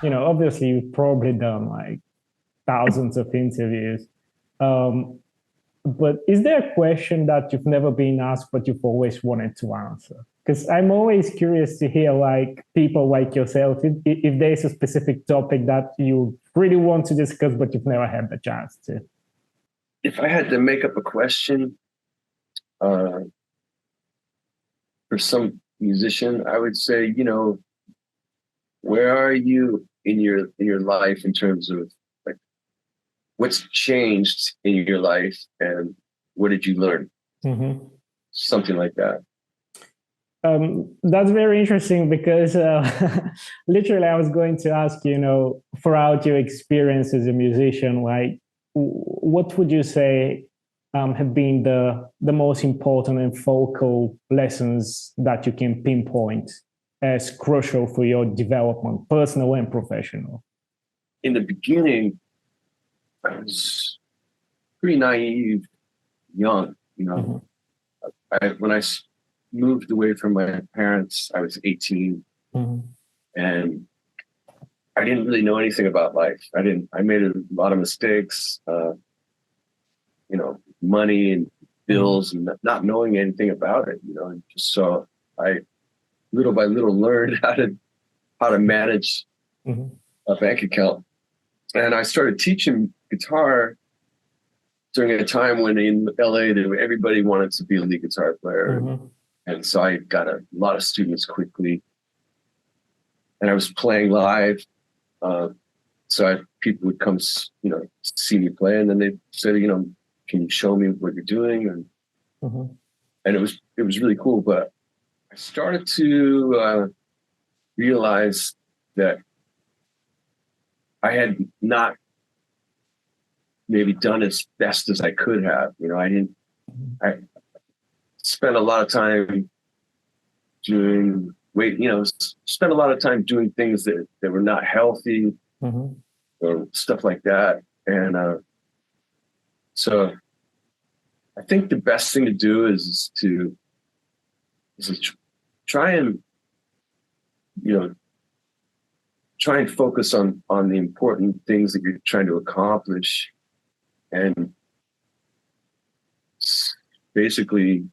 obviously you've probably done like thousands of interviews. Um, but is there a question that you've never been asked, but you've always wanted to answer? Because I'm always curious to hear like people like yourself, if there's a specific topic that you really want to discuss, but you've never had the chance to. If I had to make up a question uh, for some musician, I would say, where are you in your life in terms of like what's changed in your life and what did you learn? Mm-hmm. Something like that. That's very interesting because literally I was going to ask, throughout your experience as a musician, like what would you say have been the most important and focal lessons that you can pinpoint as crucial for your development, personal and professional? In the beginning, I was pretty naive, young, Mm-hmm. When I moved away from my parents, I was 18, Mm-hmm. and I didn't really know anything about life. I made a lot of mistakes, money and bills and not knowing anything about it, and just so I little by little learned how to manage Mm-hmm. a bank account. And I started teaching guitar during a time when in LA, everybody wanted to be a lead guitar player. Mm-hmm. And so I got a lot of students quickly. And I was playing live. People would come, see me play. And then they said, can you show me what you're doing? Mm-hmm. And it was really cool. But I started to realize that I had not maybe done as best as I could have. I spent a lot of time spent a lot of time doing things that were not healthy Mm-hmm. or stuff like that. And so I think the best thing to do is to try and, try and focus on the important things that you're trying to accomplish and basically,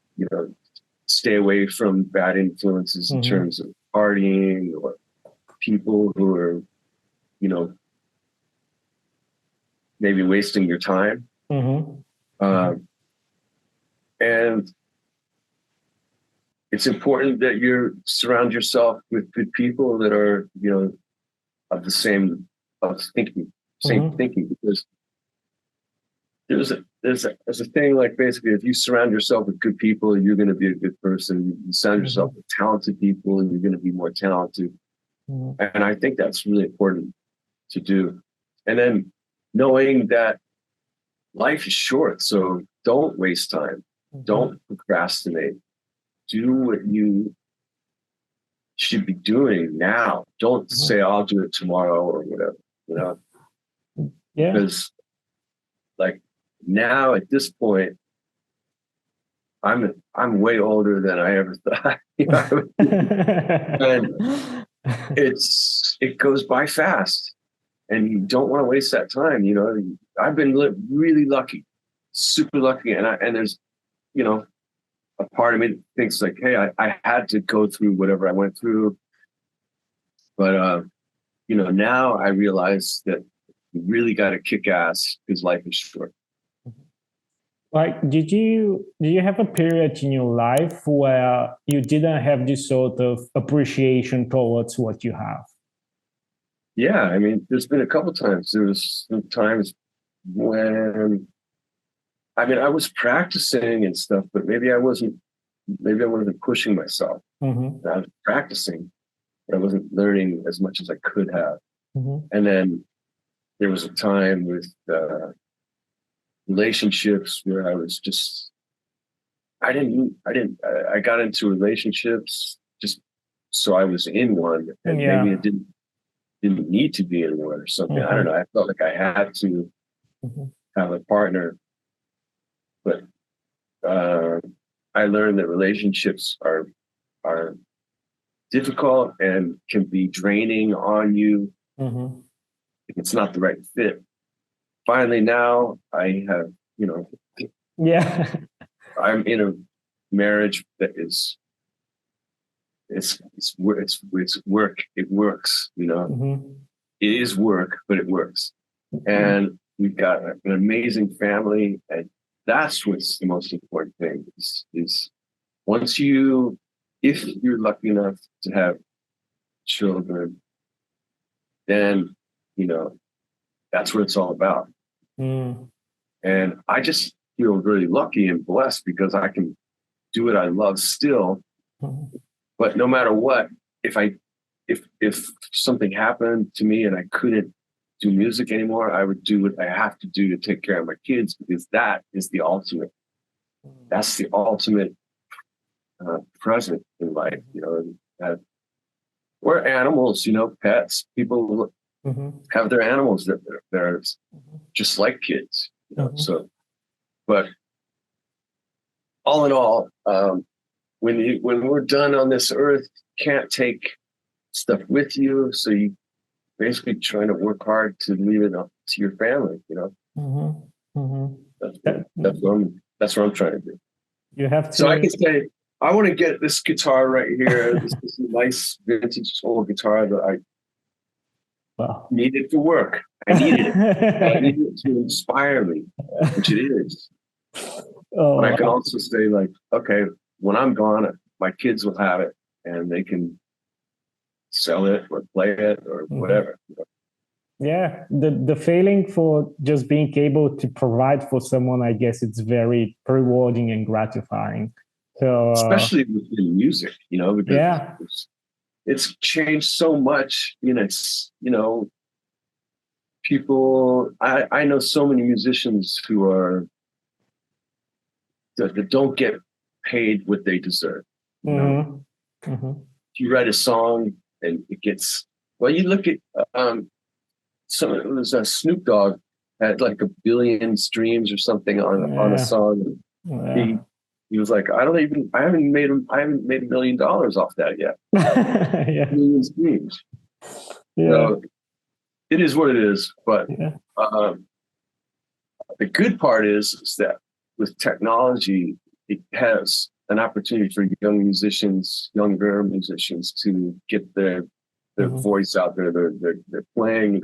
stay away from bad influences in Mm-hmm. terms of partying or people who are, maybe wasting your time. Mm-hmm. Um, and it's important that you surround yourself with good people that are, of the of thinking, same Mm-hmm. thinking, because there's a thing like basically if you surround yourself with good people, you're going to be a good person. You surround yourself with talented people, and you're going to be more talented. Mm-hmm. And I think that's really important to do. And then knowing that life is short, so don't waste time. Don't procrastinate. Do what you should be doing now. Don't say I'll do it tomorrow or whatever, Yeah. because like now at this point, I'm way older than I ever thought. And it goes by fast, and you don't want to waste that time. I've been really lucky, super lucky, and there's a part of me that thinks like, hey, I had to go through whatever I went through, but now I realize that you really got to kick ass because life is short. Like, did you have a period in your life where you didn't have this sort of appreciation towards what you have? Yeah, I mean, there's been a couple times. There was some times when, I was practicing and stuff, but maybe I wasn't pushing myself. Mm-hmm. I was practicing, but I wasn't learning as much as I could have. Mm-hmm. And then there was a time with relationships where I was just, I got into relationships just so I was in one, and maybe Yeah. it didn't need to be in one or something. I don't Mm-hmm. know. I felt like I had to Mm-hmm. have a partner, but uh, I learned that relationships are difficult and can be draining on you. Mm-hmm. It's not the right fit. Finally, now I have, Yeah. I'm in a marriage that is, it's work. It works, Mm-hmm. It is work, but it works. And we've got an amazing family. And that's what's the most important thing is if you're lucky enough to have children, then, that's what it's all about. Mm. And I just feel really lucky and blessed because I can do what I love still. Mm-hmm. But no matter what, if something happened to me and I couldn't do music anymore, I would do what I have to do to take care of my kids, because that is the ultimate. That's the ultimate present in life, or animals, pets. People Mm-hmm. have their animals that they're just like kids, Mm-hmm. So, but all in all, when we're done on this earth, can't take stuff with you, so you basically trying to work hard to leave it up to your family. Mm-hmm. Mm-hmm. That's what I'm trying to do. You have to. So I can say, I want to get this guitar right here. This is a nice vintage old guitar that I needed for work. I needed it. I needed it to inspire me, which it is. But I can also say, like, okay, when I'm gone, my kids will have it and they can sell it or play it or whatever. Yeah, the feeling for just being able to provide for someone, I guess it's very rewarding and gratifying. So especially within music, because it's changed so much. It's people. I know so many musicians who are that don't get paid what they deserve. Mm-hmm. You write a song and it gets, well, you look at it was a Snoop Dogg had like 1 billion streams or something on a song. Yeah. He was like, I haven't made $1 million off that yet. Yeah. 1 million streams. Yeah. So it is what it is. But the good part is that with technology, it has an opportunity for younger musicians to get their voice out there, their playing,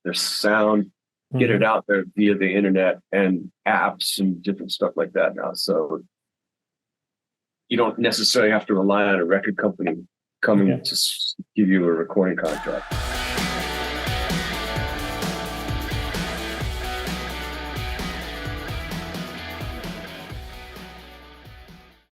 their sound, get it out there via the internet and apps and different stuff like that now. So you don't necessarily have to rely on a record company coming to give you a recording contract.